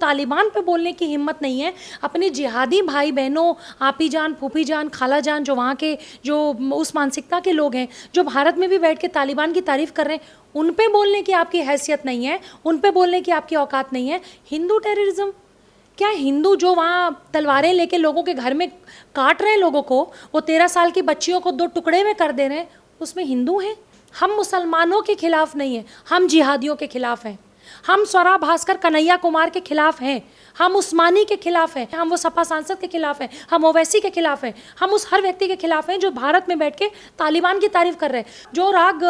तालिबान पे बोलने की हिम्मत नहीं है अपने जिहादी भाई बहनों, आपी जान, फूफी जान, खाला जान, जो वहाँ के जो उस मानसिकता के लोग हैं, जो भारत में भी बैठ के तालिबान की तारीफ कर रहे हैं, उन पे बोलने की आपकी हैसियत नहीं है, उन पे बोलने की आपकी औकात नहीं है। हिंदू टेररिज्म, क्या हिंदू जो वहाँ तलवारें लेके लोगों के घर में काट रहे हैं लोगों को, वो 13 साल की बच्चियों को 2 टुकड़े में कर दे रहे हैं, उसमें हिंदू हैं? हम मुसलमानों के खिलाफ नहीं हैं, हम जिहादियों के खिलाफ हैं। हम स्वरा भास्कर कन्हैया कुमार के खिलाफ हैं, हम उस्मानी के खिलाफ हैं, हम वो सपा सांसद के खिलाफ हैं, हम ओवैसी के खिलाफ हैं, हम उस हर व्यक्ति के खिलाफ हैं जो भारत में बैठ के तालिबान की तारीफ कर रहे हैं। जो राग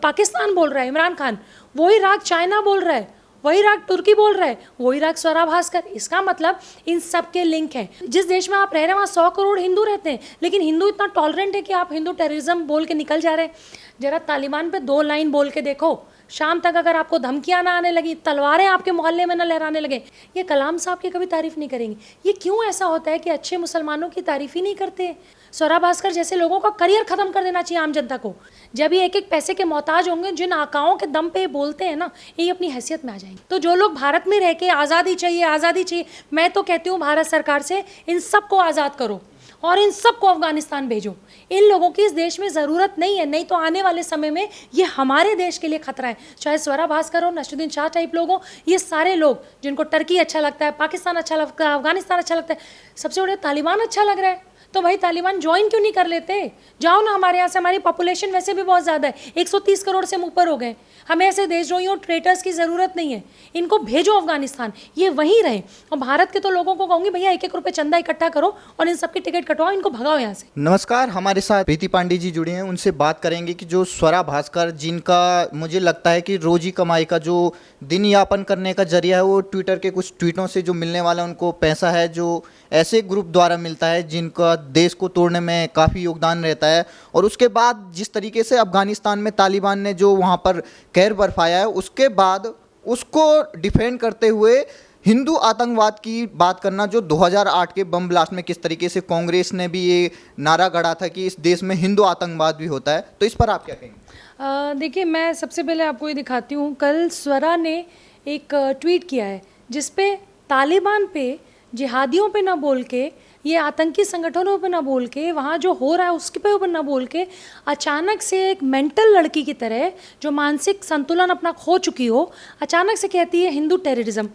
पाकिस्तान बोल रहा है इमरान खान, वही राग चाइना बोल रहा है, वही राग तुर्की बोल रहा है, वही राग स्वरा भास्कर। इसका मतलब इन सब के लिंक हैं। जिस देश में आप रह रहे हैं वहाँ 100 करोड़ हिंदू रहते हैं, लेकिन हिंदू इतना टॉलरेंट है कि आप हिंदू टेररिज्म बोल के निकल जा रहे हैं। जरा तालिबान पे 2 लाइन बोल के देखो, शाम तक अगर आपको धमकियां ना आने लगी, तलवारें आपके मोहल्ले में ना लहराने लगे, ये कलाम साहब की कभी तारीफ नहीं करेंगे। ये क्यों ऐसा होता है कि अच्छे मुसलमानों की तारीफ ही नहीं करते? स्वरा भास्कर जैसे लोगों का करियर खत्म कर देना चाहिए आम जनता को। जब ये एक एक पैसे के मोहताज होंगे, जिन आकाओं के दम पे बोलते हैं ना, ये अपनी हैसियत में आ जाएंगे। तो जो लोग भारत में रह के आज़ादी चाहिए, आज़ादी चाहिए, मैं तो कहती हूँ भारत सरकार से इन सबको आज़ाद करो और इन सबको अफगानिस्तान भेजो। इन लोगों की इस देश में ज़रूरत नहीं है, नहीं तो आने वाले समय में ये हमारे देश के लिए खतरा है। चाहे स्वरा भास्कर हो, नसरुद्दीन शाह टाइप लोग हो, ये सारे लोग जिनको टर्की अच्छा लगता है, पाकिस्तान अच्छा लगता है, अफगानिस्तान अच्छा लगता है, सबसे बड़े तालिबान अच्छा लग रहा है, तो भाई तालिबान ज्वाइन क्यों नहीं कर लेते? जाओ ना हमारे यहाँ से, हमारी पॉपुलेशन वैसे भी बहुत ज़्यादा है, 130 करोड़ से ऊपर हो गए। हमें ऐसे देशद्रोहियों ट्रेटर्स की ज़रूरत नहीं है, इनको भेजो अफगानिस्तान, ये वहीं रहे। और भारत के तो लोगों को कहूँगी भैया 1-1 रुपये चंदा इकट्ठा करो और इन सबकी टिकट कटवाओ, इनको भगाओ यहाँ से। नमस्कार, हमारे साथ प्रीति पांडे जी जुड़े हैं, उनसे बात करेंगे कि जो स्वरा भास्कर, जिनका मुझे लगता है कि रोजी कमाई का जो दिन यापन करने का जरिया है वो ट्विटर के कुछ ट्वीटों से जो मिलने वाला उनको पैसा है, जो ऐसे ग्रुप द्वारा मिलता है जिनका देश को तोड़ने में काफ़ी योगदान रहता है। और उसके बाद जिस तरीके से अफगानिस्तान में तालिबान ने जो वहाँ पर कहर बरपाया है, उसके बाद उसको डिफेंड करते हुए हिंदू आतंकवाद की बात करना, जो 2008 के बम ब्लास्ट में किस तरीके से कांग्रेस ने भी ये नारा गढ़ा था कि इस देश में हिंदू आतंकवाद भी होता है, तो इस पर आप क्या कहेंगे? देखिए, मैं सबसे पहले आपको ये दिखाती हूँ। कल स्वरा ने एक ट्वीट किया है जिसपे तालिबान पे, जिहादियों पे ना बोल के, ये आतंकी संगठनों पे ना बोल के, वहाँ जो हो रहा है उसके पे ऊपर ना बोल के, अचानक से एक मेंटल लड़की की तरह जो मानसिक संतुलन अपना खो चुकी हो, अचानक से कहती है हिंदू टेररिज्म।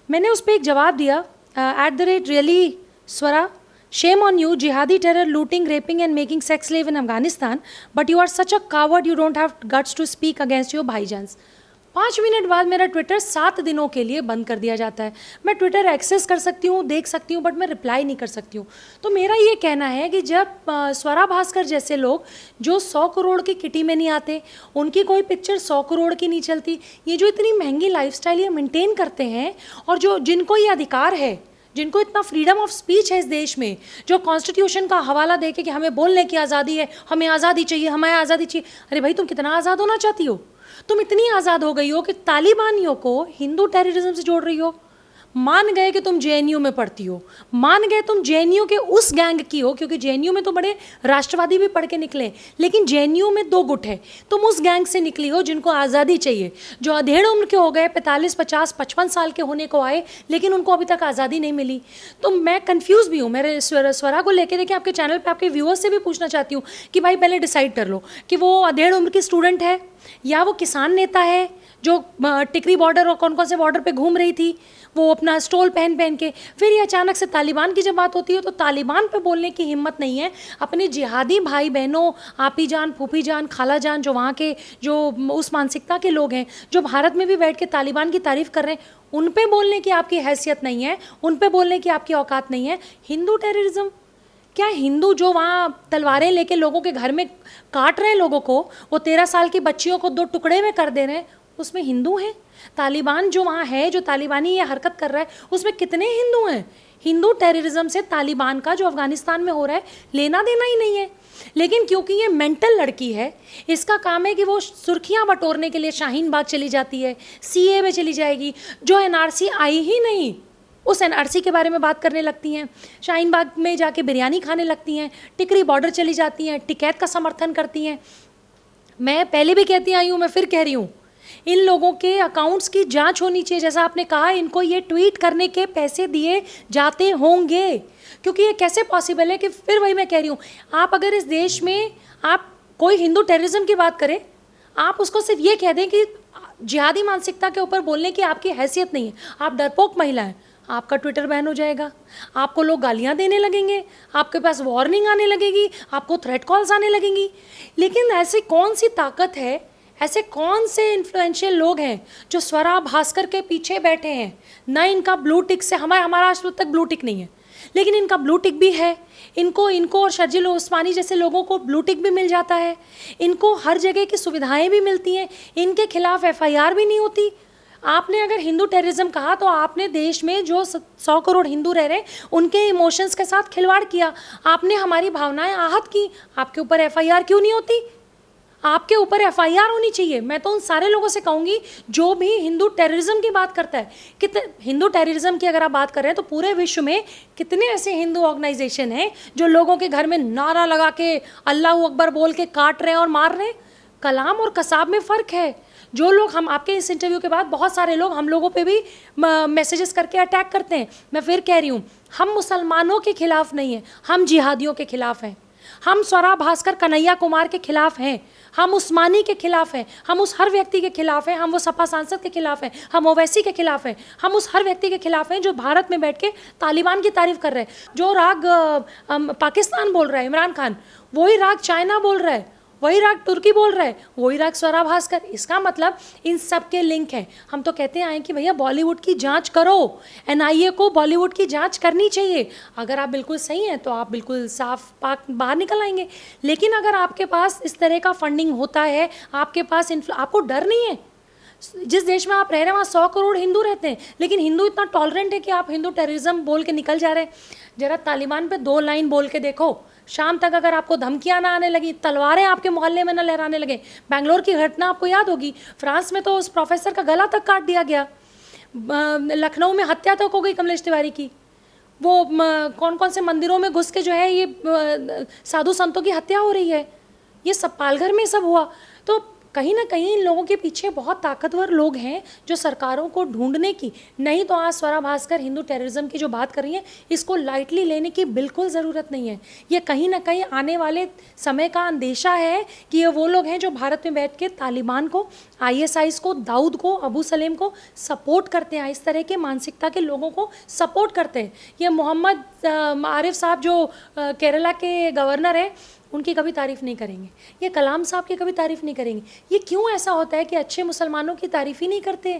मैंने उस पर एक जवाब दिया, @really Swara, shame on you, jihadi terror, looting, raping and making sex slave in Afghanistan, but you are such a coward, you don't have guts to speak against your भाईजान्स। 5 minute बाद मेरा Twitter 7 दिनों के लिए बंद कर दिया जाता है। मैं ट्विटर एक्सेस कर सकती हूँ, देख सकती हूँ, बट मैं रिप्लाई नहीं कर सकती हूँ। तो मेरा ये कहना है कि जब स्वरा भास्कर जैसे लोग जो 100 करोड़ की किटी में नहीं आते, उनकी कोई पिक्चर 100 करोड़ की नहीं चलती, ये जो इतनी महंगी लाइफस्टाइल ये मेंटेन करते हैं, और जो जिनको ये अधिकार है, जिनको इतना फ्रीडम ऑफ स्पीच है इस देश में, जो कॉन्स्टिट्यूशन का हवाला दे के कि हमें बोलने की आज़ादी है, हमें आज़ादी चाहिए, हमें आज़ादी चाहिए। अरे भाई, तुम कितना आज़ाद होना चाहती हो? तुम इतनी आज़ाद हो गई हो कि तालिबानियों को हिंदू टेररिज्म से जोड़ रही हो। मान गए कि तुम जेएनयू में पढ़ती हो, मान गए तुम जेएनयू के उस गैंग की हो, क्योंकि जेएनयू में तो बड़े राष्ट्रवादी भी पढ़ के निकले, लेकिन जेएनयू में 2 गुट है। तुम उस गैंग से निकली हो जिनको आज़ादी चाहिए, जो अधेड़ उम्र के हो गए, 45, 50, 55 साल के होने को आए, लेकिन उनको अभी तक आज़ादी नहीं मिली। तो मैं कन्फ्यूज़ भी हूँ। मेरे स्वरा को लेकर देखिए, आपके चैनल पर आपके व्यूअर्स से भी पूछना चाहती हूँ कि भाई पहले डिसाइड कर लो कि वो अधेड़ उम्र की स्टूडेंट है या वो किसान नेता है जो टिकरी बॉर्डर और कौन कौन से बॉर्डर पे घूम रही थी, वो अपना स्टोल पहन के। फिर ये अचानक से तालिबान की जब बात होती है तो तालिबान पे बोलने की हिम्मत नहीं है अपने जिहादी भाई बहनों, आपी जान, फूफी जान, खाला जान, जो वहाँ के जो उस मानसिकता के लोग हैं, जो भारत में भी बैठ के तालिबान की तारीफ कर रहे हैं, उन पे बोलने की आपकी हैसियत नहीं है, उन पे बोलने की आपकी औकात नहीं है। हिंदू टेररिज्म, क्या हिंदू जो वहाँ तलवारें लेके लोगों के घर में काट रहे हैं लोगों को, वो 13 साल की बच्चियों को 2 टुकड़े में कर दे रहे हैं, उसमें हिंदू हैं? तालिबान जो वहाँ है, जो तालिबानी ये हरकत कर रहा है, उसमें कितने हिंदू हैं? हिंदू टेररिज्म से तालिबान का जो अफगानिस्तान में हो रहा है लेना देना ही नहीं है। लेकिन क्योंकि ये मेंटल लड़की है, इसका काम है कि वो सुर्खियाँ बटोरने के लिए शाहीन बाग चली जाती है, सीए में चली जाएगी, जो एनआरसी आई ही नहीं उस एनआरसी के बारे में बात करने लगती हैं, शाहीन बाग में जाके बिरयानी खाने लगती हैं, टिकरी बॉर्डर चली जाती हैं, टिकैत का समर्थन करती हैं। मैं पहले भी कहती आई हूँ, मैं फिर कह रही हूँ, इन लोगों के अकाउंट्स की जांच होनी चाहिए। जैसा आपने कहा, इनको ये ट्वीट करने के पैसे दिए जाते होंगे, क्योंकि ये कैसे पॉसिबल है कि, फिर वही मैं कह रही हूँ, आप अगर इस देश में आप कोई हिंदू टेररिज्म की बात करें, आप उसको सिर्फ ये कह दें कि जिहादी मानसिकता के ऊपर बोलने की आपकी हैसियत नहीं है, आप डरपोक महिला हैं, आपका ट्विटर बैन हो जाएगा, आपको लोग गालियां देने लगेंगे, आपके पास वार्निंग आने लगेगी, आपको थ्रेट कॉल्स आने लगेंगी। लेकिन ऐसी कौन सी ताकत है, ऐसे कौन से इन्फ्लुएंशियल लोग हैं जो स्वरा भास्कर के पीछे बैठे हैं? ना इनका ब्लू टिक से, हमारा आज तक ब्लू टिक नहीं है, लेकिन इनका ब्लू टिक भी है। इनको और शर्जिल उस्मानी जैसे लोगों को ब्लू टिक भी मिल जाता है, इनको हर जगह की सुविधाएं भी मिलती हैं, इनके खिलाफ एफआईआर भी नहीं होती। आपने अगर हिंदू टेररिज्म कहा तो आपने देश में जो 100 करोड़ हिंदू रह रहे हैं उनके इमोशंस के साथ खिलवाड़ किया, आपने हमारी भावनाएं आहत की। आपके ऊपर एफआईआर क्यों नहीं होती? आपके ऊपर एफआईआर होनी चाहिए। मैं तो उन सारे लोगों से कहूँगी जो भी हिंदू टेररिज्म की बात करता है, कितने हिंदू टेररिज्म की अगर आप बात कर रहे हैं तो पूरे विश्व में कितने ऐसे हिंदू ऑर्गेनाइजेशन हैं जो लोगों के घर में नारा लगा के अल्लाह अकबर बोल के काट रहे हैं और मार रहे हैं। कलाम और कसाब में फ़र्क है। जो लोग, हम आपके इस इंटरव्यू के बाद बहुत सारे लोग हम लोगों पे भी मैसेजेस करके अटैक करते हैं। मैं फिर कह रही हूँ, हम मुसलमानों के खिलाफ नहीं हैं, हम जिहादियों के खिलाफ हैं। हम स्वरा भास्कर कन्हैया कुमार के खिलाफ हैं, हम उस्मानी के खिलाफ हैं, हम उस हर व्यक्ति के खिलाफ हैं, हम वो सपा सांसद के खिलाफ हैं, हम ओवैसी के खिलाफ हैं, हम उस हर व्यक्ति के खिलाफ हैं जो भारत में बैठ के तालिबान की तारीफ कर रहे हैं। जो राग पाकिस्तान बोल रहा है इमरान खान, वही राग चाइना बोल रहा है, वही राग तुर्की बोल रहा है, वही राग स्वरा भास्कर। इसका मतलब इन सब के लिंक हैं। हम तो कहते आए कि भैया बॉलीवुड की जांच करो, एनआईए को बॉलीवुड की जांच करनी चाहिए। अगर आप बिल्कुल सही हैं तो आप बिल्कुल साफ पाक बाहर निकल आएंगे। लेकिन अगर आपके पास इस तरह का फंडिंग होता है, आपके पास आपको डर नहीं है। जिस देश में आप रह रहे हैं वहाँ 100 करोड़ हिंदू रहते हैं, लेकिन हिंदू इतना टॉलरेंट है कि आप हिंदू टेररिज्म बोल के निकल जा रहे हैं। जरा तालिबान पे 2 लाइन बोल के देखो, शाम तक अगर आपको धमकियां ना आने लगी, तलवारें आपके मोहल्ले में ना लहराने लगे। बैंगलोर की घटना आपको याद होगी, फ्रांस में तो उस प्रोफेसर का गला तक काट दिया गया, लखनऊ में हत्या तक हो गई कमलेश तिवारी की। वो कौन कौन से मंदिरों में घुस के जो है ये साधु संतों की हत्या हो रही है, ये सब पालघर में सब हुआ। तो कहीं ना कहीं इन लोगों के पीछे बहुत ताकतवर लोग हैं जो सरकारों को ढूंढने की, नहीं तो आज स्वरा भास्कर हिंदू टेररिज्म की जो बात कर रही है, इसको लाइटली लेने की बिल्कुल ज़रूरत नहीं है। ये कहीं ना कहीं आने वाले समय का अंदेशा है कि ये वो लोग हैं जो भारत में बैठ के तालिबान को, ISIS को, दाऊद को, अबू सलेम को सपोर्ट करते हैं, इस तरह के मानसिकता के लोगों को सपोर्ट करते हैं। ये मोहम्मद आरिफ साहब जो केरला के गवर्नर हैं, उनकी कभी तारीफ़ नहीं करेंगे, ये कलाम साहब की कभी तारीफ़ नहीं करेंगे। ये क्यों ऐसा होता है कि अच्छे मुसलमानों की तारीफ़ ही नहीं करते?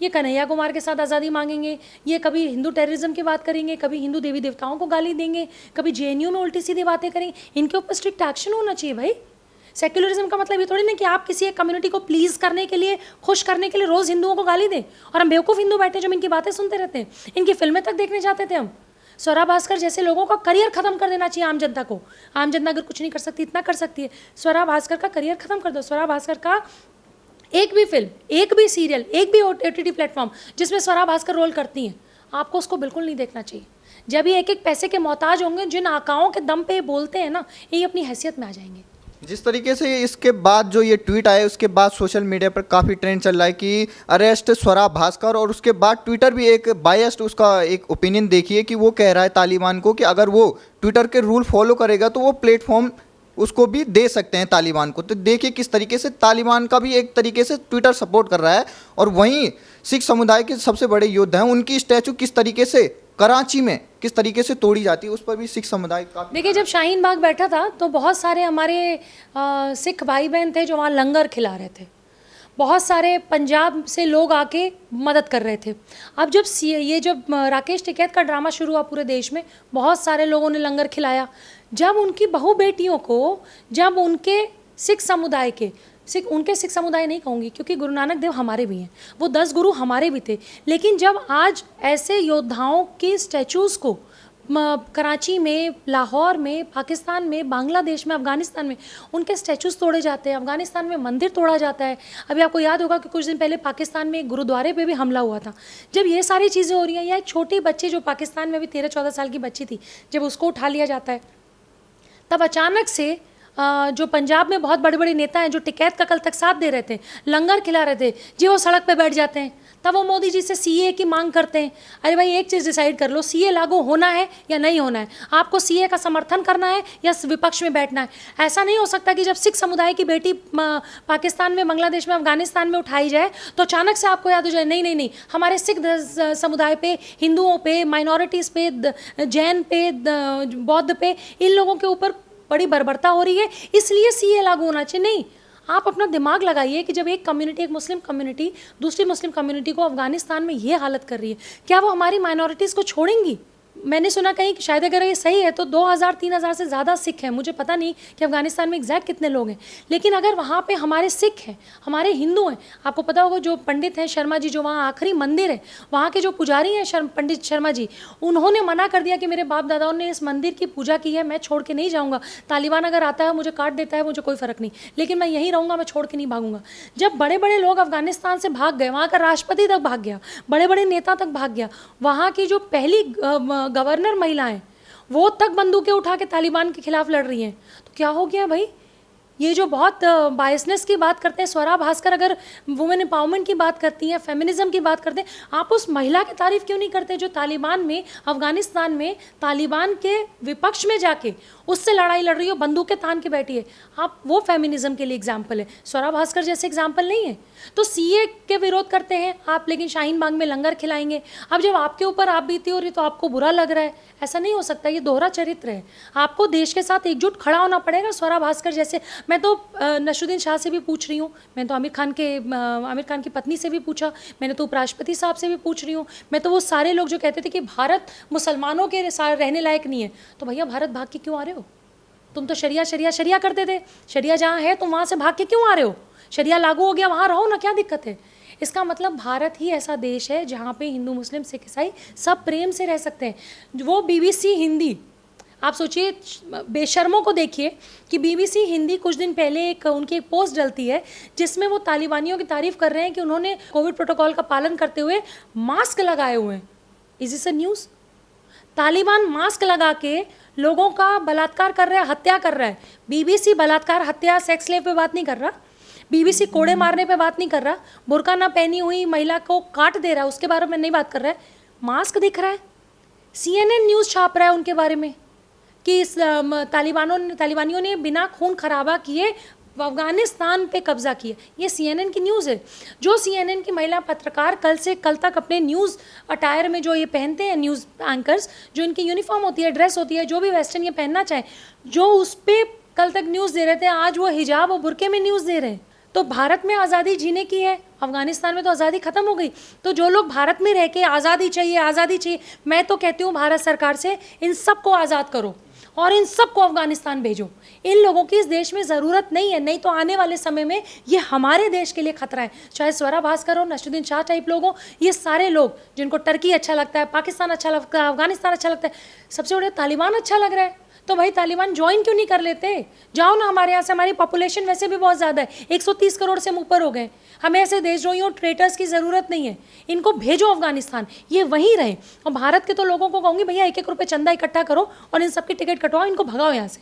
ये कन्हैया कुमार के साथ आज़ादी मांगेंगे, ये कभी हिंदू टेररिज्म की बात करेंगे, कभी हिंदू देवी देवताओं को गाली देंगे, कभी JNU में उल्टी सीधी बातें करेंगे। इनके ऊपर स्ट्रिक्ट एक्शन होना चाहिए भाई। सेक्युलरिज्म का मतलब ये थोड़ी ना कि आप किसी एक कम्युनिटी को प्लीज़ करने के लिए, खुश करने के लिए रोज़ हिंदुओं को गाली दें। और हम बेवकूफ़ हिंदू बैठे जो इनकी बातें सुनते रहते हैं, इनकी फिल्में तक देखने जाते थे हम। स्वरा भास्कर जैसे लोगों का करियर खत्म कर देना चाहिए आम जनता को। आम जनता अगर कुछ नहीं कर सकती, इतना कर सकती है, स्वरा भास्कर का करियर खत्म कर दो। स्वरा भास्कर का एक भी फिल्म, एक भी सीरियल, एक भी OTT प्लेटफॉर्म जिसमें स्वरा भास्कर रोल करती हैं, आपको उसको बिल्कुल नहीं देखना चाहिए। जब ये एक पैसे के मोहताज होंगे, जिन आकाओं के दम पे बोलते हैं ना, ये अपनी हैसियत में आ जाएंगे। जिस तरीके से इसके बाद जो ये ट्वीट आए, उसके बाद सोशल मीडिया पर काफ़ी ट्रेंड चल रहा है कि अरेस्ट स्वरा भास्कर, और उसके बाद ट्विटर भी एक बायस्ड उसका एक ओपिनियन देखिए कि वो कह रहा है तालिबान को कि अगर वो ट्विटर के रूल फॉलो करेगा तो वो प्लेटफॉर्म उसको भी दे सकते हैं तालिबान को। तो देखिए किस तरीके से तालिबान का भी एक तरीके से ट्विटर सपोर्ट कर रहा है, और वहीं सिख समुदाय के सबसे बड़े योद्धा हैं, उनकी स्टैचू किस तरीके से कराची में किस तरीके से तोड़ी जाती है, उस पर भी सिख समुदाय का। देखिए, जब शाहीन बाग बैठा था तो बहुत सारे हमारे सिख भाई बहन थे जो वहाँ लंगर खिला रहे थे, बहुत सारे पंजाब से लोग आके मदद कर रहे थे। अब जब राकेश टिकैत का ड्रामा शुरू हुआ पूरे देश में, बहुत सारे लोगों ने लंगर खिलाया। जब उनकी बहू बेटियों को, जब उनके सिख समुदाय के, उनके सिख समुदाय नहीं कहूँगी क्योंकि गुरु नानक देव हमारे भी हैं, वो 10 गुरु हमारे भी थे, लेकिन जब आज ऐसे योद्धाओं की स्टैचूज़ को कराची में, लाहौर में, पाकिस्तान में, बांग्लादेश में, अफ़गानिस्तान में उनके स्टैचूज़ तोड़े जाते हैं, अफ़गानिस्तान में मंदिर तोड़ा जाता है। अभी आपको याद होगा कि कुछ दिन पहले पाकिस्तान में एक गुरुद्वारे पे भी हमला हुआ था। जब ये सारी चीज़ें हो रही हैं, या एक छोटी बच्ची जो पाकिस्तान में भी 13-14 साल की बच्ची थी, जब उसको उठा लिया जाता है, तब अचानक से जो पंजाब में बहुत बड़े बड़े नेता हैं जो टिकैत का कल तक साथ दे रहे थे, लंगर खिला रहे थे, जी वो सड़क पे बैठ जाते हैं, तब वो मोदी जी से सीए की मांग करते हैं। अरे भाई एक चीज़ डिसाइड कर लो, सीए लागू होना है या नहीं होना है, आपको सीए का समर्थन करना है या विपक्ष में बैठना है। ऐसा नहीं हो सकता कि जब सिख समुदाय की बेटी पाकिस्तान में, बांग्लादेश में, अफगानिस्तान में उठाई जाए तो अचानक से आपको याद हो जाए नहीं नहीं नहीं, हमारे सिख समुदाय पे, हिंदुओं पे, माइनॉरिटीज़ पे, जैन पे, बौद्ध पे, इन लोगों के ऊपर बड़ी बर्बरता हो रही है इसलिए सीए लागू होना चाहिए। नहीं, आप अपना दिमाग लगाइए कि जब एक कम्युनिटी, एक मुस्लिम कम्युनिटी दूसरी मुस्लिम कम्युनिटी को अफगानिस्तान में ये हालत कर रही है, क्या वो हमारी माइनॉरिटीज़ को छोड़ेंगी? मैंने सुना कहीं कि शायद अगर ये सही है तो 2000-3000 से ज़्यादा सिख हैं, मुझे पता नहीं कि अफगानिस्तान में एग्जैक्ट कितने लोग हैं, लेकिन अगर वहाँ पे हमारे सिख हैं, हमारे हिंदू हैं, आपको पता होगा जो पंडित हैं शर्मा जी, जो वहाँ आखिरी मंदिर है, वहाँ के जो पुजारी हैं पंडित शर्मा जी, उन्होंने मना कर दिया कि मेरे बाप दादाओं ने इस मंदिर की पूजा की है, मैं छोड़ के नहीं जाऊँगा, तालिबान अगर आता है मुझे काट देता है, मुझे कोई फ़र्क नहीं, लेकिन मैं यहीं रहूँगा, मैं छोड़ के नहीं भागूंगा। जब बड़े बड़े लोग अफगानिस्तान से भाग गए, वहाँ का राष्ट्रपति तक भाग गया, बड़े बड़े नेता तक भाग गया, वहाँ की जो पहली गवर्नर महिलाएं वो तक बंदूकें उठा के तालिबान के खिलाफ लड़ रही हैं, तो क्या हो गया भाई? ये जो बहुत बायसनेस की बात करते हैं, स्वरा भास्कर अगर वुमेन एम्पावरमेंट की बात करती हैं, फेमिनिज्म की बात करते हैं, आप उस महिला की तारीफ क्यों नहीं करते जो तालिबान में, अफगानिस्तान में तालिबान के विपक्ष में जाके उससे लड़ाई लड़ रही हो, बंदूकें तान के बैठी है? आप वो फेमिनिज्म के लिए एग्जाम्पल है, स्वरा भास्कर जैसे एग्जाम्पल नहीं है। तो सीए के विरोध करते हैं आप, लेकिन शाहीन बाग में लंगर खिलाएंगे। अब जब आपके ऊपर आप बीती हो रही तो आपको बुरा लग रहा है, ऐसा नहीं हो सकता, ये दोहरा चरित्र है। आपको देश के साथ एकजुट खड़ा होना पड़ेगा स्वरा भास्कर जैसे। मैं तो नसरुद्दीन शाह से भी पूछ रही हूँ, मैं तो आमिर खान की पत्नी से भी पूछा, मैंने तो उपराष्ट्रपति साहब से भी पूछ रही हूँ, मैं तो वो सारे लोग जो कहते थे कि भारत मुसलमानों के रहने लायक नहीं है, तो भैया भारत भाग के क्यों आ रहे हो? तुम तो शरिया शरिया शरिया करते थे, शरिया जहाँ है तुम वहाँ से भाग के क्यों आ रहे हो? शरिया लागू हो गया, वहाँ रहो ना, क्या दिक्कत है? इसका मतलब भारत ही ऐसा देश है जहाँ पे हिंदू, मुस्लिम, सिख, ईसाई सब प्रेम से रह सकते हैं। वो बीबीसी हिंदी, आप सोचिए, बेशर्मों को देखिए कि बीबीसी हिंदी कुछ दिन पहले उनकी एक पोस्ट डलती है जिसमें वो तालिबानियों की तारीफ कर रहे हैं कि उन्होंने कोविड प्रोटोकॉल का पालन करते हुए मास्क लगाए हुए हैं। Is this a news? Taliban mask लगा के लोगों का बलात्कार कर रहा है, हत्या कर रहा है। बीबीसी बलात्कार, हत्या, सेक्स स्लेव पे बात नहीं कर रहा, बीबीसी कोड़े मारने पे बात नहीं कर रहा, बुर्का ना पहनी हुई महिला को काट दे रहा है उसके बारे में नहीं बात कर रहा है, मास्क दिख रहा है। CNN न्यूज़ छाप रहा है उनके बारे में कि तालिबानियों ने बिना खून खराबा किए अफगानिस्तान पे कब्जा किया। ये CNN की न्यूज़ है। जो CNN की महिला पत्रकार कल से कल तक अपने न्यूज़ अटायर में जो ये पहनते हैं, न्यूज़ एंकर्स, जो इनकी यूनिफॉर्म होती है, ड्रेस होती है, जो भी वेस्टर्न ये पहनना चाहे, जो उस पर कल तक न्यूज़ दे रहे थे, आज वो हिजाब और बुरके में न्यूज़ दे रहे हैं। तो भारत में आज़ादी जीने की है, अफगानिस्तान में तो आज़ादी ख़त्म हो गई। तो जो लोग भारत में रह के आज़ादी चाहिए, आज़ादी चाहिए, मैं तो कहती हूँ भारत सरकार से इन सबको आज़ाद करो और इन सबको अफगानिस्तान भेजो। इन लोगों की इस देश में ज़रूरत नहीं है, नहीं तो आने वाले समय में ये हमारे देश के लिए खतरा है। चाहे स्वरा भास्कर हो, नसरुद्दीन शाह टाइप लोग हो, ये सारे लोग जिनको टर्की अच्छा लगता है, पाकिस्तान अच्छा लगता है, अफगानिस्तान अच्छा लगता है, सबसे बड़ा तालिबान अच्छा लग रहा है, तो भाई तालिबान ज्वाइन क्यों नहीं कर लेते? जाओ ना हमारे यहाँ से, हमारी पॉपुलेशन वैसे भी बहुत ज़्यादा है, 130 करोड़ से ऊपर हो गए। हमें ऐसे देशद्रोहियों, ट्रेटर्स की ज़रूरत नहीं है, इनको भेजो अफगानिस्तान, ये वहीं रहे। और भारत के तो लोगों को कहूँगी भैया 1-1 रुपये चंदा इकट्ठा करो और इन सबकी टिकट कटवाओ, इनको भगाओ यहाँ से।